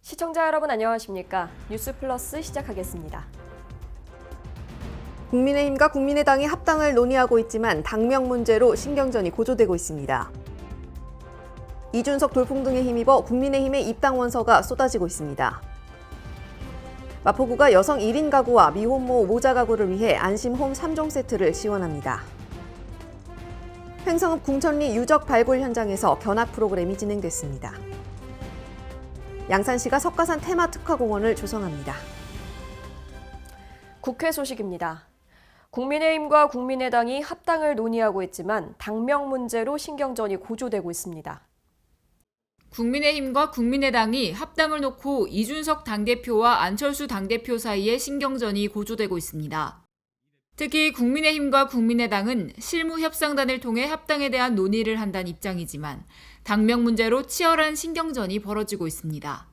시청자 여러분 안녕하십니까? 뉴스 플러스 시작하겠습니다. 국민의힘과 국민의당이 합당을 논의하고 있지만 당명 문제로 신경전이 고조되고 있습니다. 이준석 돌풍등에 힘입어 국민의힘의 입당 원서가 쏟아지고 있습니다. 마포구가 여성 1인 가구와 미혼모 모자 가구를 위해 안심홈 3종 세트를 지원합니다. 횡성읍 궁천리 유적 발굴 현장에서 견학 프로그램이 진행됐습니다. 양산시가 석가산 테마 특화공원을 조성합니다. 국회 소식입니다. 국민의힘과 국민의당이 합당을 논의하고 있지만 당명 문제로 신경전이 고조되고 있습니다. 국민의힘과 국민의당이 합당을 놓고 이준석 당대표와 안철수 당대표 사이에 신경전이 고조되고 있습니다. 특히 국민의힘과 국민의당은 실무협상단을 통해 합당에 대한 논의를 한다는 입장이지만 당명 문제로 치열한 신경전이 벌어지고 있습니다.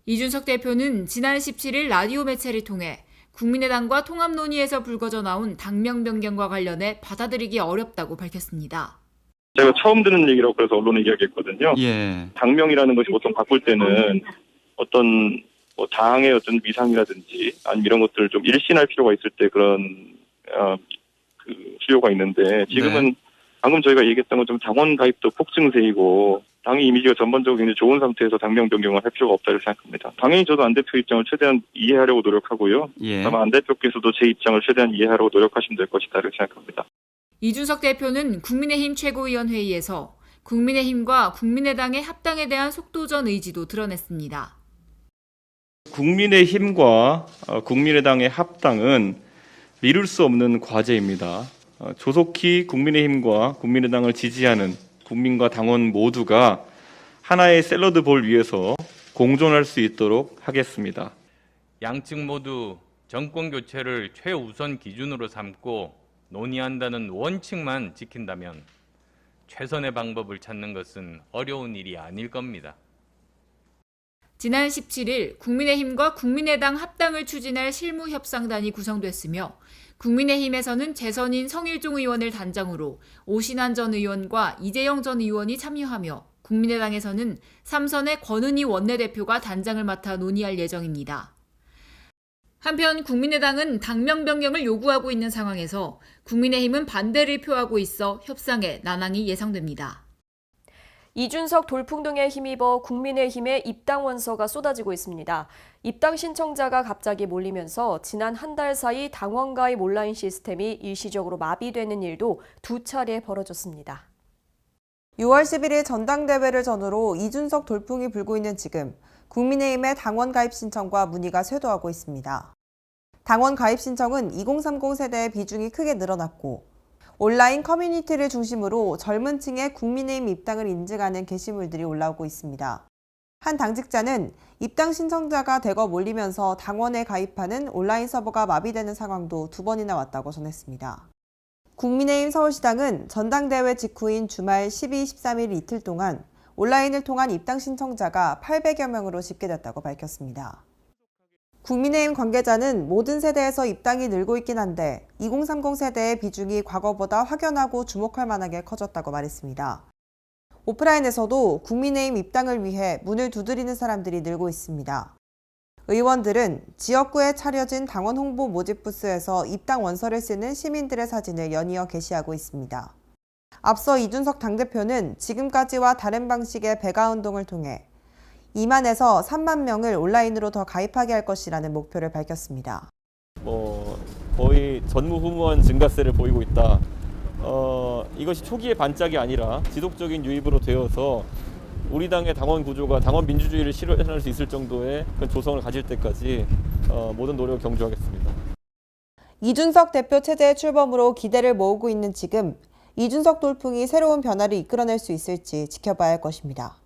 이준석 대표는 지난 17일 라디오 매체를 통해 국민의당과 통합 논의에서 불거져 나온 당명 변경과 관련해 받아들이기 어렵다고 밝혔습니다. 제가 처음 듣는 얘기라고 그래서 언론에 이야기했거든요. 예. 당명이라는 것이 보통 바꿀 때는 어떤 당의 어떤 위상이라든지 아니면 이런 것들을 좀 일신할 필요가 있을 때 그런 필요가 있는데 지금은 네. 방금 저희가 얘기했던 건 좀 당원 가입도 폭증세이고 당의 이미지가 전반적으로 굉장히 좋은 상태에서 당명 변경을 할 필요가 없다고 생각합니다. 당연히 저도 안 대표 입장을 최대한 이해하려고 노력하고요. 예. 아마 안 대표께서도 제 입장을 최대한 이해하려고 노력하시면 될 것이다 이렇게 생각합니다. 이준석 대표는 국민의힘 최고위원회의에서 국민의힘과 국민의당의 합당에 대한 속도전 의지도 드러냈습니다. 국민의힘과 국민의당의 합당은 미룰 수 없는 과제입니다. 조속히 국민의힘과 국민의당을 지지하는 국민과 당원 모두가 하나의 샐러드 볼 위에서 공존할 수 있도록 하겠습니다. 양측 모두 정권 교체를 최우선 기준으로 삼고 논의한다는 원칙만 지킨다면 최선의 방법을 찾는 것은 어려운 일이 아닐 겁니다. 지난 17일 국민의힘과 국민의당 합당을 추진할 실무협상단이 구성됐으며 국민의힘에서는 재선인 성일종 의원을 단장으로 오신환 전 의원과 이재영 전 의원이 참여하며 국민의당에서는 삼선의 권은희 원내대표가 단장을 맡아 논의할 예정입니다. 한편 국민의당은 당명 변경을 요구하고 있는 상황에서 국민의힘은 반대를 표하고 있어 협상에 난항이 예상됩니다. 이준석 돌풍등에 힘입어 국민의힘의 입당 원서가 쏟아지고 있습니다. 입당 신청자가 갑자기 몰리면서 지난 한 달 사이 당원 가입 온라인 시스템이 일시적으로 마비되는 일도 2차례 벌어졌습니다. 6월 11일 전당대회를 전후로 이준석 돌풍이 불고 있는 지금 국민의힘의 당원 가입 신청과 문의가 쇄도하고 있습니다. 당원 가입 신청은 2030 세대의 비중이 크게 늘어났고 온라인 커뮤니티를 중심으로 젊은 층의 국민의힘 입당을 인증하는 게시물들이 올라오고 있습니다. 한 당직자는 입당 신청자가 대거 몰리면서 당원에 가입하는 온라인 서버가 마비되는 상황도 2번이나 왔다고 전했습니다. 국민의힘 서울시당은 전당대회 직후인 주말 12, 13일 이틀 동안 온라인을 통한 입당 신청자가 800여 명으로 집계됐다고 밝혔습니다. 국민의힘 관계자는 모든 세대에서 입당이 늘고 있긴 한데 2030 세대의 비중이 과거보다 확연하고 주목할 만하게 커졌다고 말했습니다. 오프라인에서도 국민의힘 입당을 위해 문을 두드리는 사람들이 늘고 있습니다. 의원들은 지역구에 차려진 당원 홍보 모집 부스에서 입당 원서를 쓰는 시민들의 사진을 연이어 게시하고 있습니다. 앞서 이준석 당대표는 지금까지와 다른 방식의 배가 운동을 통해 2만에서 3만 명을 온라인으로 더 가입하게 할 것이라는 목표를 밝혔습니다. 거의 전무후무한 증가세를 보이고 있다. 이것이 초기의 반짝이 아니라 지속적인 유입으로 되어서 우리 당의 당원 구조가 당원 민주주의를 실현할 수 있을 정도의 그런 조성을 가질 때까지 모든 노력을 경주하겠습니다. 이준석 대표 체제의 출범으로 기대를 모으고 있는 지금 이준석 돌풍이 새로운 변화를 이끌어낼 수 있을지 지켜봐야 할 것입니다.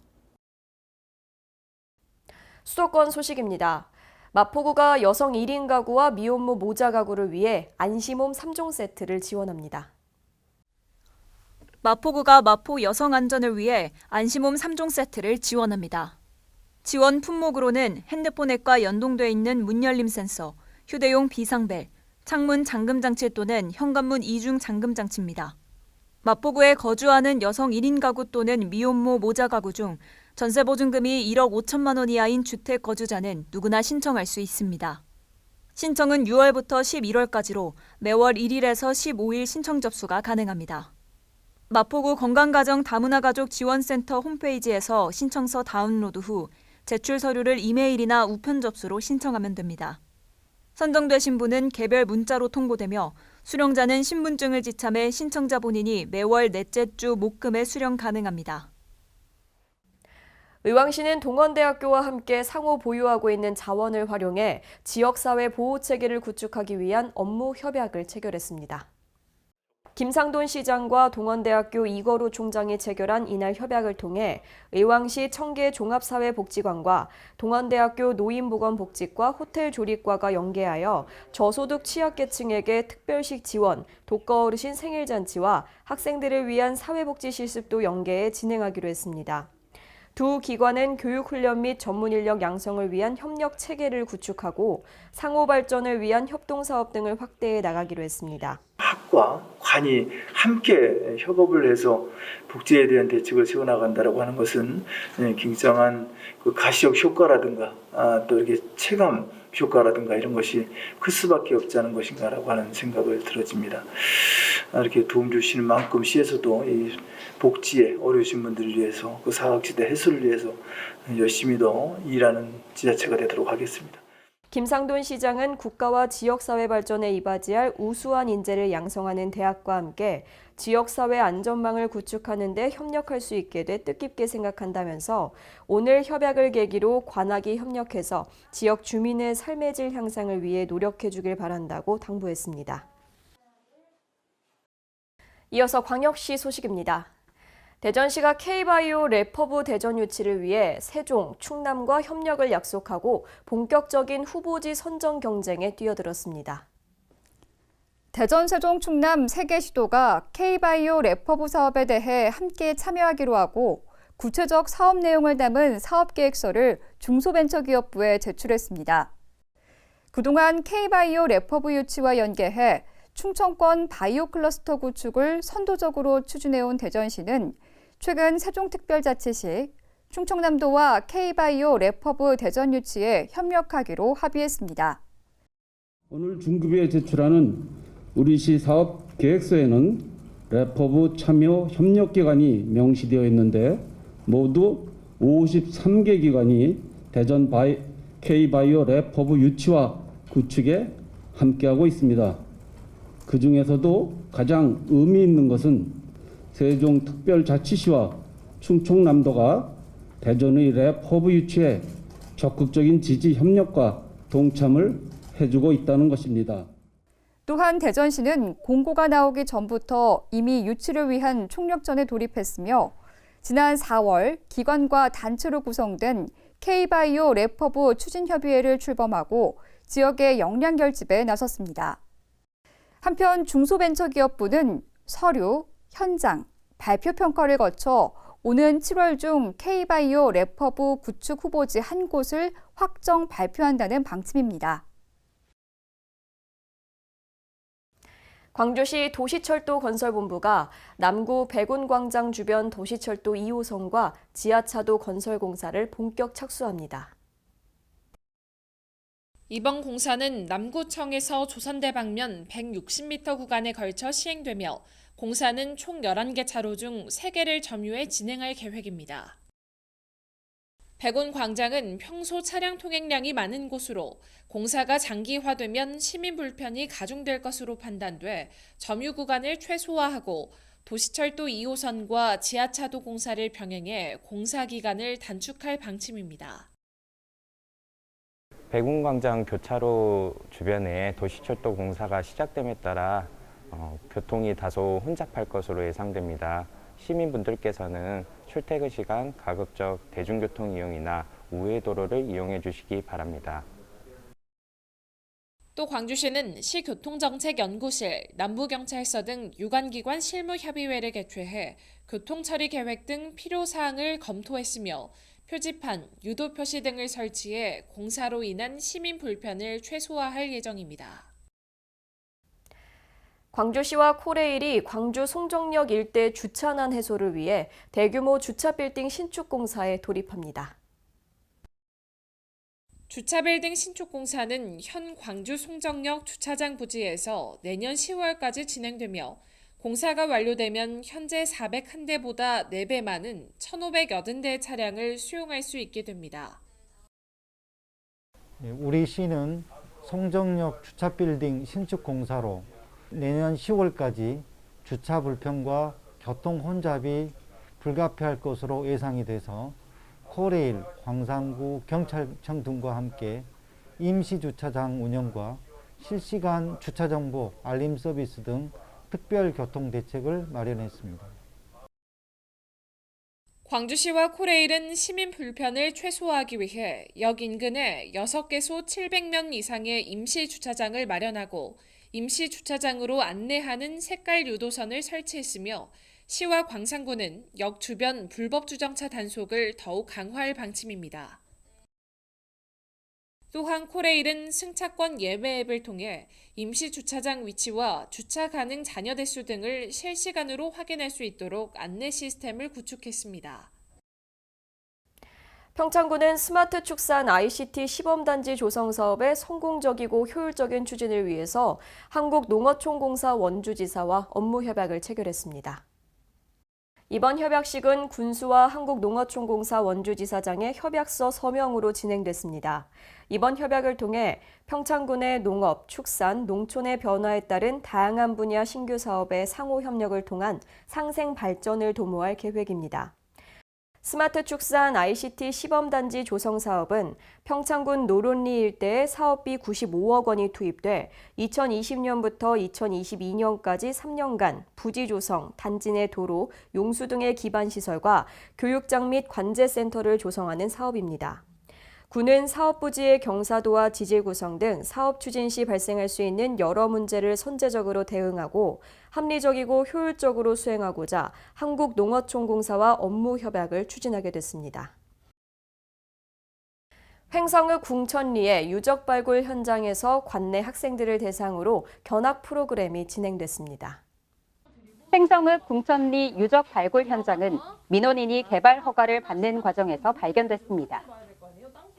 수도권 소식입니다. 마포구가 여성 1인 가구와 미혼모 모자 가구를 위해 안심홈 3종 세트를 지원합니다. 마포구가 마포 여성 안전을 위해 안심홈 3종 세트를 지원합니다. 지원 품목으로는 핸드폰 앱과 연동돼 있는 문 열림 센서, 휴대용 비상벨, 창문 잠금 장치 또는 현관문 이중 잠금 장치입니다. 마포구에 거주하는 여성 1인 가구 또는 미혼모 모자 가구 중 전세 보증금이 1억 5천만 원 이하인 주택 거주자는 누구나 신청할 수 있습니다. 신청은 6월부터 11월까지로 매월 1일에서 15일 신청 접수가 가능합니다. 마포구 건강가정 다문화가족 지원센터 홈페이지에서 신청서 다운로드 후 제출 서류를 이메일이나 우편 접수로 신청하면 됩니다. 선정되신 분은 개별 문자로 통보되며 수령자는 신분증을 지참해 신청자 본인이 매월 넷째 주 목금에 수령 가능합니다. 의왕시는 동원대학교와 함께 상호 보유하고 있는 자원을 활용해 지역사회 보호체계를 구축하기 위한 업무 협약을 체결했습니다. 김상돈 시장과 동원대학교 이거루 총장이 체결한 이날 협약을 통해 의왕시 청계 종합사회복지관과 동원대학교 노인보건복지과 호텔조리과가 연계하여 저소득 취약계층에게 특별식 지원, 독거어르신 생일잔치와 학생들을 위한 사회복지 실습도 연계해 진행하기로 했습니다. 두 기관은 교육훈련 및 전문인력 양성을 위한 협력 체계를 구축하고 상호 발전을 위한 협동사업 등을 확대해 나가기로 했습니다. 학과, 관이 함께 협업을 해서 복지에 대한 대책을 세워나간다고 하는 것은 굉장한 그 가시적 효과라든가 또 이렇게 체감 효과라든가 이런 것이 클 수밖에 없지 않은 것인가라고 하는 생각을 들어집니다. 이렇게 도움 주시는 만큼 시에서도 이 복지에 어려우신 분들을 위해서 그 사각지대 해소를 위해서 열심히 더 일하는 지자체가 되도록 하겠습니다. 김상돈 시장은 국가와 지역사회 발전에 이바지할 우수한 인재를 양성하는 대학과 함께 지역사회 안전망을 구축하는 데 협력할 수 있게 돼 뜻깊게 생각한다면서 오늘 협약을 계기로 관악이 협력해서 지역 주민의 삶의 질 향상을 위해 노력해 주길 바란다고 당부했습니다. 이어서 광역시 소식입니다. 대전시가 K바이오 래퍼부 대전 유치를 위해 세종, 충남과 협력을 약속하고 본격적인 후보지 선정 경쟁에 뛰어들었습니다. 대전, 세종, 충남 3개 시도가 K바이오 래퍼부 사업에 대해 함께 참여하기로 하고 구체적 사업 내용을 담은 사업계획서를 중소벤처기업부에 제출했습니다. 그동안 K바이오 래퍼부 유치와 연계해 충청권 바이오 클러스터 구축을 선도적으로 추진해온 대전시는 최근 세종특별자치시, 충청남도와 K바이오 래퍼부 대전 유치에 협력하기로 합의했습니다. 오늘 중급에 제출하는 우리 시 사업 계획서에는 래퍼부 참여 협력기관이 명시되어 있는데 모두 53개 기관이 대전 K바이오 래퍼부 유치와 구축에 함께하고 있습니다. 그 중에서도 가장 의미 있는 것은 세종특별자치시와 충청남도가 대전의 래퍼부 유치에 적극적인 지지 협력과 동참을 해주고 있다는 것입니다. 또한 대전시는 공고가 나오기 전부터 이미 유치를 위한 총력전에 돌입했으며 지난 4월 기관과 단체로 구성된 K바이오 래퍼부 추진협의회를 출범하고 지역의 역량 결집에 나섰습니다. 한편 중소벤처기업부는 서류, 현장, 발표 평가를 거쳐 오는 7월 중 K바이오 래퍼부 구축 후보지 한 곳을 확정 발표한다는 방침입니다. 광주시 도시철도건설본부가 남구 백운광장 주변 도시철도 2호선과 지하차도 건설 공사를 본격 착수합니다. 이번 공사는 남구청에서 조선대 방면 160m 구간에 걸쳐 시행되며 공사는 총 11개 차로 중 3개를 점유해 진행할 계획입니다. 백운광장은 평소 차량 통행량이 많은 곳으로 공사가 장기화되면 시민 불편이 가중될 것으로 판단돼 점유 구간을 최소화하고 도시철도 2호선과 지하차도 공사를 병행해 공사 기간을 단축할 방침입니다. 백운광장 교차로 주변에 도시철도 공사가 시작됨에 따라 교통이 다소 혼잡할 것으로 예상됩니다. 시민분들께서는 출퇴근 시간 가급적 대중교통 이용이나 우회도로를 이용해 주시기 바랍니다. 또 광주시는 시교통정책연구실, 남부경찰서 등 유관기관 실무협의회를 개최해 교통처리 계획 등 필요사항을 검토했으며 표지판, 유도표시 등을 설치해 공사로 인한 시민 불편을 최소화할 예정입니다. 광주시와 코레일이 광주 송정역 일대 주차난 해소를 위해 대규모 주차 빌딩 신축 공사에 돌입합니다. 주차 빌딩 신축 공사는 현 광주 송정역 주차장 부지에서 내년 10월까지 진행되며 공사가 완료되면 현재 401대보다 4배 많은 1,580대의 차량을 수용할 수 있게 됩니다. 우리 시는 송정역 주차 빌딩 신축 공사로 내년 10월까지 주차 불편과 교통 혼잡이 불가피할 것으로 예상이 돼서 코레일, 광산구, 경찰청 등과 함께 임시 주차장 운영과 실시간 주차 정보 알림 서비스 등 특별 교통 대책을 마련했습니다. 광주시와 코레일은 시민 불편을 최소화하기 위해 역 인근에 6개소 700면 이상의 임시 주차장을 마련하고 임시 주차장으로 안내하는 색깔 유도선을 설치했으며 시와 광산구는 역 주변 불법 주정차 단속을 더욱 강화할 방침입니다. 또한 코레일은 승차권 예매 앱을 통해 임시 주차장 위치와 주차 가능 잔여 대수 등을 실시간으로 확인할 수 있도록 안내 시스템을 구축했습니다. 평창구는 스마트 축산 ICT 시범단지 조성 사업의 성공적이고 효율적인 추진을 위해서 한국농어촌공사 원주지사와 업무 협약을 체결했습니다. 이번 협약식은 군수와 한국농어촌공사 원주지사장의 협약서 서명으로 진행됐습니다. 이번 협약을 통해 평창군의 농업, 축산, 농촌의 변화에 따른 다양한 분야 신규 사업의 상호 협력을 통한 상생 발전을 도모할 계획입니다. 스마트 축산 ICT 시범단지 조성 사업은 평창군 노론리 일대에 사업비 95억 원이 투입돼 2020년부터 2022년까지 3년간 부지 조성, 단지 내 도로, 용수 등의 기반 시설과 교육장 및 관제센터를 조성하는 사업입니다. 군은 사업 부지의 경사도와 지질 구성 등 사업 추진 시 발생할 수 있는 여러 문제를 선제적으로 대응하고 합리적이고 효율적으로 수행하고자 한국농어촌공사와 업무 협약을 추진하게 됐습니다. 횡성읍 궁천리의 유적 발굴 현장에서 관내 학생들을 대상으로 견학 프로그램이 진행됐습니다. 횡성읍 궁천리 유적 발굴 현장은 민원인이 개발 허가를 받는 과정에서 발견됐습니다.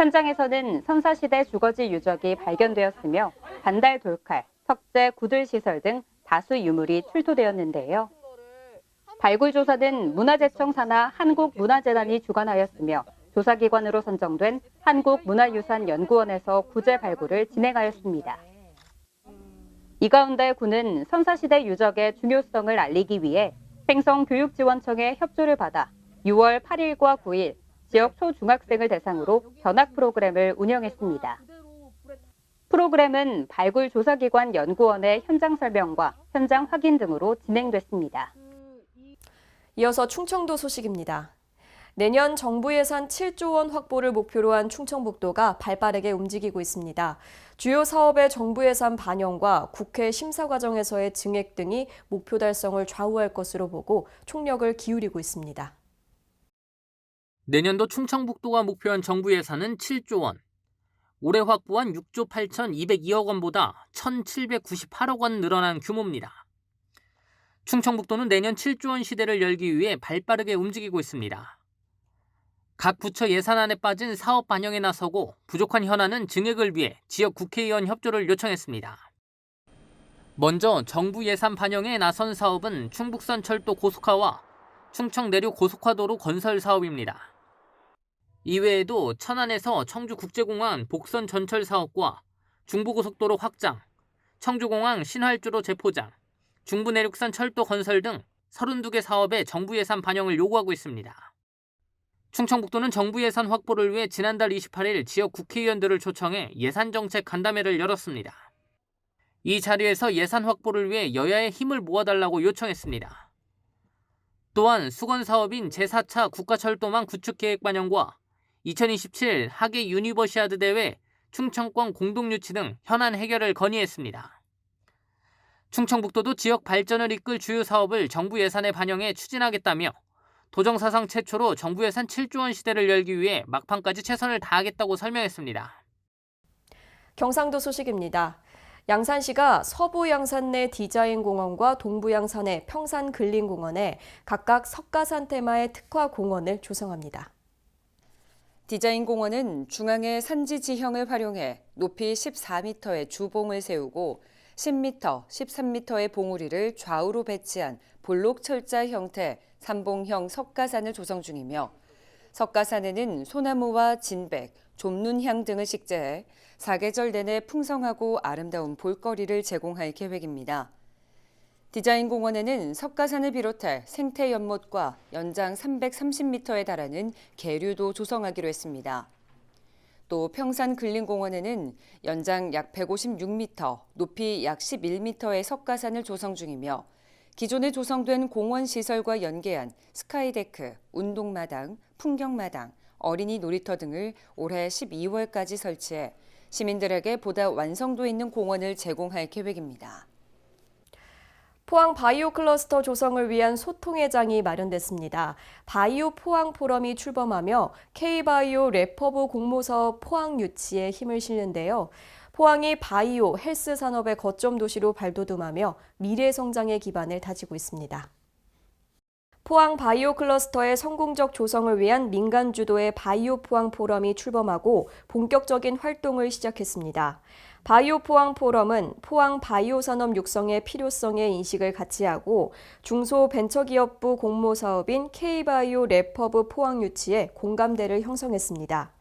현장에서는 선사시대 주거지 유적이 발견되었으며 반달 돌칼, 석재, 구들시설 등 다수 유물이 출토되었는데요. 발굴 조사는 문화재청 산하 한국문화재단이 주관하였으며 조사기관으로 선정된 한국문화유산연구원에서 구제 발굴을 진행하였습니다. 이 가운데 군은 선사시대 유적의 중요성을 알리기 위해 횡성교육지원청의 협조를 받아 6월 8일과 9일 지역 초중학생을 대상으로 견학 프로그램을 운영했습니다. 프로그램은 발굴 조사기관 연구원의 현장 설명과 현장 확인 등으로 진행됐습니다. 이어서 충청도 소식입니다. 내년 정부 예산 7조 원 확보를 목표로 한 충청북도가 발빠르게 움직이고 있습니다. 주요 사업의 정부 예산 반영과 국회 심사 과정에서의 증액 등이 목표 달성을 좌우할 것으로 보고 총력을 기울이고 있습니다. 내년도 충청북도가 목표한 정부 예산은 7조 원. 올해 확보한 6조 8,202억 원보다 1,798억 원 늘어난 규모입니다. 충청북도는 내년 7조 원 시대를 열기 위해 발빠르게 움직이고 있습니다. 각 부처 예산안에 빠진 사업 반영에 나서고 부족한 현안은 증액을 위해 지역 국회의원 협조를 요청했습니다. 먼저 정부 예산 반영에 나선 사업은 충북선 철도 고속화와 충청 내륙 고속화도로 건설 사업입니다. 이외에도 천안에서 청주국제공항 복선 전철 사업과 중부고속도로 확장, 청주공항 신활주로 재포장, 중부내륙선 철도 건설 등 32개 사업에 정부 예산 반영을 요구하고 있습니다. 충청북도는 정부 예산 확보를 위해 지난달 28일 지역 국회의원들을 초청해 예산정책 간담회를 열었습니다. 이 자리에서 예산 확보를 위해 여야의 힘을 모아달라고 요청했습니다. 또한 수건사업인 제4차 국가철도망 구축계획 반영과 2027 하계 유니버시아드 대회 충청권 공동유치 등 현안 해결을 건의했습니다. 충청북도도 지역 발전을 이끌 주요 사업을 정부 예산에 반영해 추진하겠다며 도정사상 최초로 정부 예산 7조 원 시대를 열기 위해 막판까지 최선을 다하겠다고 설명했습니다. 경상도 소식입니다. 양산시가 서부 양산 내 디자인공원과 동부 양산의 평산근린공원에 각각 석가산 테마의 특화 공원을 조성합니다. 디자인공원은 중앙에 산지 지형을 활용해 높이 14m의 주봉을 세우고 10m, 13m의 봉우리를 좌우로 배치한 볼록 철자 형태 3봉형 석가산을 조성 중이며 석가산에는 소나무와 진백, 좀눈향 등을 식재해 사계절 내내 풍성하고 아름다운 볼거리를 제공할 계획입니다. 디자인공원에는 석가산을 비롯해 생태 연못과 연장 330m에 달하는 계류도 조성하기로 했습니다. 또 평산근린공원에는 연장 약 156m, 높이 약 11m의 석가산을 조성 중이며 기존에 조성된 공원 시설과 연계한 스카이데크, 운동마당, 풍경마당, 어린이 놀이터 등을 올해 12월까지 설치해 시민들에게 보다 완성도 있는 공원을 제공할 계획입니다. 포항 바이오 클러스터 조성을 위한 소통회장이 마련됐습니다. 바이오 포항 포럼이 출범하며 K바이오 래퍼브 공모사업 포항 유치에 힘을 실는데요. 포항이 바이오 헬스 산업의 거점 도시로 발돋움하며 미래 성장의 기반을 다지고 있습니다. 포항 바이오 클러스터의 성공적 조성을 위한 민간 주도의 바이오 포항 포럼이 출범하고 본격적인 활동을 시작했습니다. 바이오 포항 포럼은 포항 바이오 산업 육성의 필요성에 인식을 같이 하고 중소벤처기업부 공모사업인 K바이오 래퍼브 포항 유치에 공감대를 형성했습니다.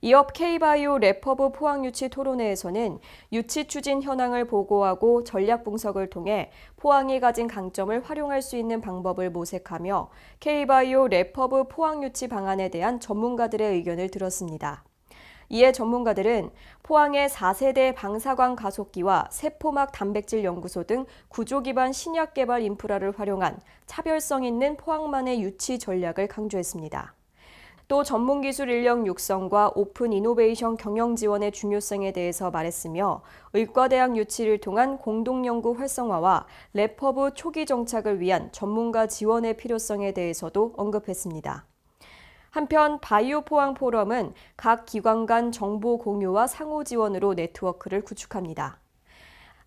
이업 K바이오 래퍼브 포항 유치 토론회에서는 유치 추진 현황을 보고하고 전략 분석을 통해 포항이 가진 강점을 활용할 수 있는 방법을 모색하며 K바이오 래퍼브 포항 유치 방안에 대한 전문가들의 의견을 들었습니다. 이에 전문가들은 포항의 4세대 방사광 가속기와 세포막 단백질 연구소 등 구조 기반 신약 개발 인프라를 활용한 차별성 있는 포항만의 유치 전략을 강조했습니다. 또 전문기술 인력 육성과 오픈 이노베이션 경영 지원의 중요성에 대해서 말했으며 의과대학 유치를 통한 공동연구 활성화와 래퍼브 초기 정착을 위한 전문가 지원의 필요성에 대해서도 언급했습니다. 한편 바이오 포항 포럼은 각 기관 간 정보 공유와 상호 지원으로 네트워크를 구축합니다.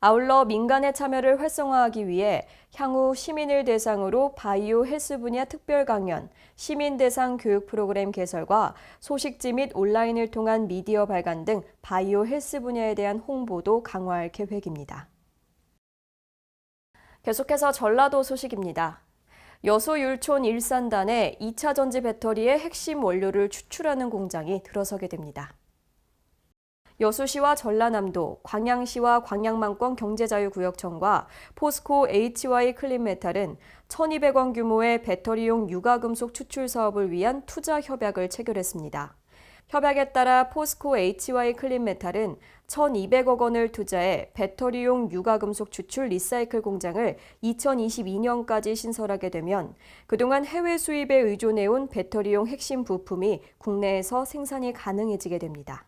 아울러 민간의 참여를 활성화하기 위해 향후 시민을 대상으로 바이오 헬스 분야 특별 강연, 시민 대상 교육 프로그램 개설과 소식지 및 온라인을 통한 미디어 발간 등 바이오 헬스 분야에 대한 홍보도 강화할 계획입니다. 계속해서 전라도 소식입니다. 여수율촌 일산단에 2차 전지 배터리의 핵심 원료를 추출하는 공장이 들어서게 됩니다. 여수시와 전라남도, 광양시와 광양만권 경제자유구역청과 포스코 HY 클린메탈은 1,200원 규모의 배터리용 유가금속 추출 사업을 위한 투자 협약을 체결했습니다. 협약에 따라 포스코 HY 클린메탈은 1,200억 원을 투자해 배터리용 유가금속 추출 리사이클 공장을 2022년까지 신설하게 되면 그동안 해외 수입에 의존해온 배터리용 핵심 부품이 국내에서 생산이 가능해지게 됩니다.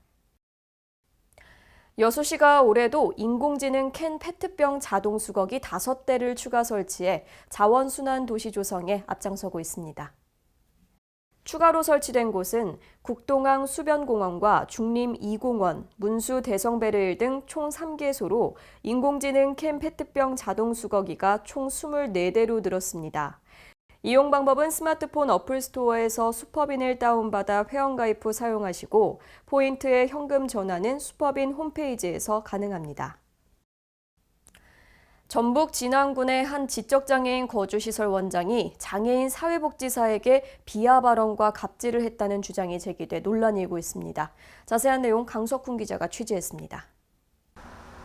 여수시가 올해도 인공지능 캔 페트병 자동 수거기 5대를 추가 설치해 자원순환 도시 조성에 앞장서고 있습니다. 추가로 설치된 곳은 국동항 수변공원과 중림 2공원, 문수 대성베르일 등 총 3개소로 인공지능 캔 페트병 자동 수거기가 총 24대로 늘었습니다. 이용 방법은 스마트폰 어플 스토어에서 슈퍼빈을 다운받아 회원가입 후 사용하시고 포인트의 현금 전환은 슈퍼빈 홈페이지에서 가능합니다. 전북 진안군의 한 지적장애인 거주시설 원장이 장애인 사회복지사에게 비하 발언과 갑질을 했다는 주장이 제기돼 논란이 일고 있습니다. 자세한 내용 강석훈 기자가 취재했습니다.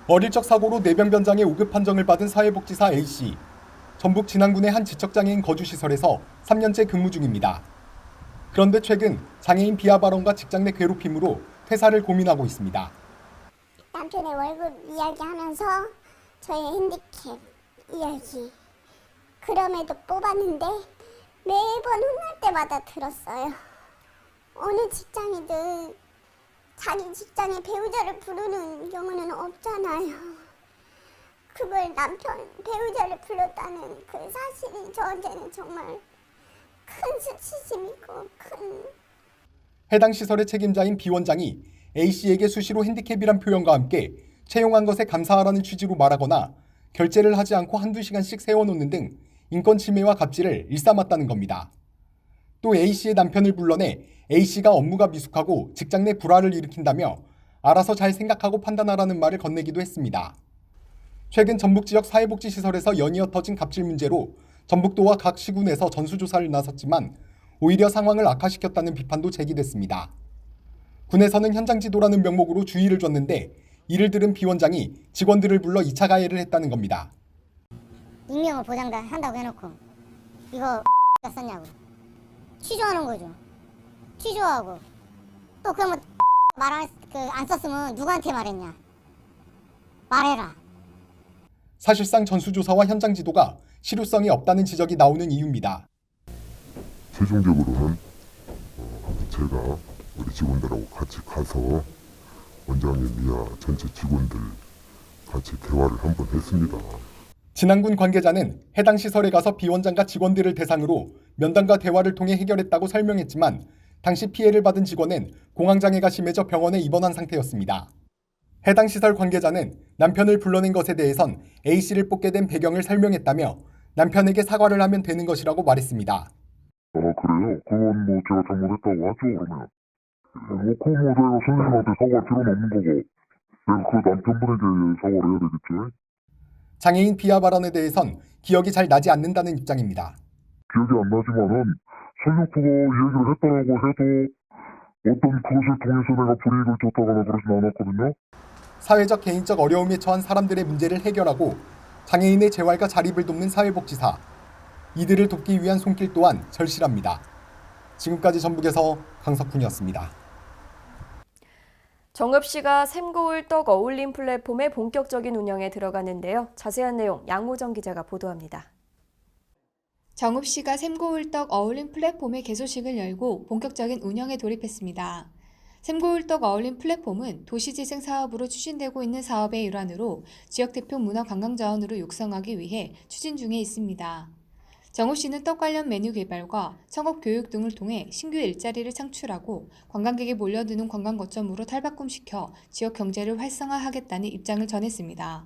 어릴 적 사고로 뇌병변장애 5급 판정을 받은 사회복지사 A씨. 전북 진안군의 한 지적장애인 거주시설에서 3년째 근무 중입니다. 그런데 최근 장애인 비하 발언과 직장 내 괴롭힘으로 퇴사를 고민하고 있습니다. 남편의 월급 이야기하면서 저의 핸디캡 이야기 그럼에도 뽑았는데 매번 혼날 때마다 들었어요. 어느 직장이든 자기 직장의 배우자를 부르는 경우는 없잖아요. 그걸 남편 배우자를 불렀다는 그 사실이 저한테는 정말 큰 수치심이고 큰... 해당 시설의 책임자인 B 원장이 A씨에게 수시로 핸디캡이란 표현과 함께 채용한 것에 감사하라는 취지로 말하거나 결제를 하지 않고 한두 시간씩 세워놓는 등 인권 침해와 갑질을 일삼았다는 겁니다. 또 A씨의 남편을 불러내 A씨가 업무가 미숙하고 직장 내 불화를 일으킨다며 알아서 잘 생각하고 판단하라는 말을 건네기도 했습니다. 최근 전북 지역 사회복지시설에서 연이어 터진 갑질 문제로 전북도와 각 시군에서 전수조사를 나섰지만 오히려 상황을 악화시켰다는 비판도 제기됐습니다. 군에서는 현장 지도라는 명목으로 주의를 줬는데 이를 들은 비원장이 직원들을 불러 2차 가해를 했다는 겁니다. 익명을 보장한다고 해놓고 이거 썼냐고 취조하는 거죠. 취조하고 또 그러면 안 썼으면 누구한테 말했냐. 말해라. 사실상 전수조사와 현장 지도가 실효성이 없다는 지적이 나오는 이유입니다. 최종적으로는 제가 우리 직원들하고 같이 가서 원장님이야 전체 직원들 같이 대화를 한번 했습니다. 진안군 관계자는 해당 시설에 가서 비원장과 직원들을 대상으로 면담과 대화를 통해 해결했다고 설명했지만 당시 피해를 받은 직원은 공황장애가 심해져 병원에 입원한 상태였습니다. 해당 시설 관계자는 남편을 불러낸 것에 대해선 A씨를 뽑게 된 배경을 설명했다며 남편에게 사과를 하면 되는 것이라고 말했습니다. 그래요? 그건 제가 잘못했다고 하죠, 그러면. 그 제가 선생님한테 사과할 필요는 없는 거고 내가 그 남편분에게 사과를 해야 되겠죠. 장애인 비하 발언에 대해선 기억이 잘 나지 않는다는 입장입니다. 기억이 안 나지만은 설령 그거 얘기를 했다라고 해도 어떤 그것을 통해서 내가 불이익을 줬다거나 그러진 않았거든요. 사회적 개인적 어려움에 처한 사람들의 문제를 해결하고 장애인의 재활과 자립을 돕는 사회복지사. 이들을 돕기 위한 손길 또한 절실합니다. 지금까지 전북에서 강석훈이었습니다. 정읍시가 샘고울 떡 어울림 플랫폼의 본격적인 운영에 들어가는데요. 자세한 내용 양호정 기자가 보도합니다. 정읍시가 샘고울떡 어울림 플랫폼의 개소식을 열고 본격적인 운영에 돌입했습니다. 샘고울떡 어울림 플랫폼은 도시재생 사업으로 추진되고 있는 사업의 일환으로 지역 대표 문화관광자원으로 육성하기 위해 추진 중에 있습니다. 정읍시는 떡 관련 메뉴 개발과 창업 교육 등을 통해 신규 일자리를 창출하고 관광객이 몰려드는 관광 거점으로 탈바꿈시켜 지역 경제를 활성화하겠다는 입장을 전했습니다.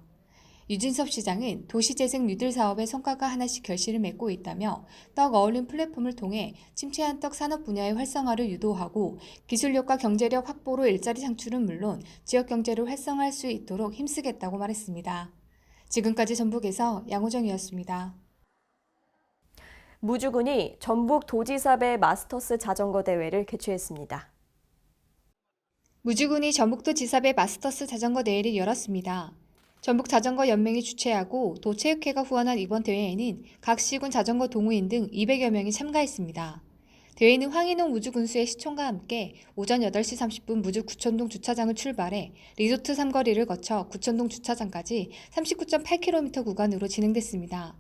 유진섭 시장은 도시재생 뉴딜 사업의 성과가 하나씩 결실을 맺고 있다며 떡 어울림 플랫폼을 통해 침체한 떡 산업 분야의 활성화를 유도하고 기술력과 경제력 확보로 일자리 창출은 물론 지역 경제를 활성화할 수 있도록 힘쓰겠다고 말했습니다. 지금까지 전북에서 양호정이었습니다. 무주군이 전북 도지사배 마스터스 자전거 대회를 개최했습니다. 무주군이 전북도 지사배 마스터스 자전거 대회를 열었습니다. 전북 자전거 연맹이 주최하고 도체육회가 후원한 이번 대회에는 각 시군 자전거 동호인 등 200여 명이 참가했습니다. 대회는 황인홍 무주군수의 시청과 함께 오전 8시 30분 무주 구천동 주차장을 출발해 리조트 삼거리를 거쳐 구천동 주차장까지 39.8km 구간으로 진행됐습니다.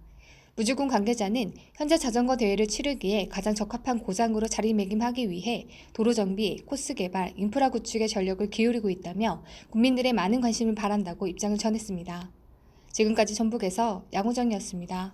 무주군 관계자는 현재 자전거 대회를 치르기에 가장 적합한 고장으로 자리매김하기 위해 도로 정비, 코스 개발, 인프라 구축에 전력을 기울이고 있다며 국민들의 많은 관심을 바란다고 입장을 전했습니다. 지금까지 전북에서 양호정이었습니다.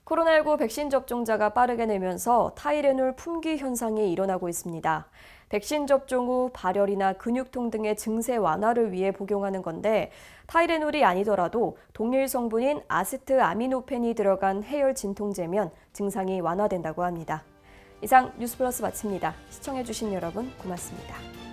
코로나19 백신 접종자가 빠르게 늘면서 타이레놀 품귀 현상이 일어나고 있습니다. 백신 접종 후 발열이나 근육통 등의 증세 완화를 위해 복용하는 건데 타이레놀이 아니더라도 동일 성분인 아세트아미노펜이 들어간 해열 진통제면 증상이 완화된다고 합니다. 이상 뉴스플러스 마칩니다. 시청해주신 여러분 고맙습니다.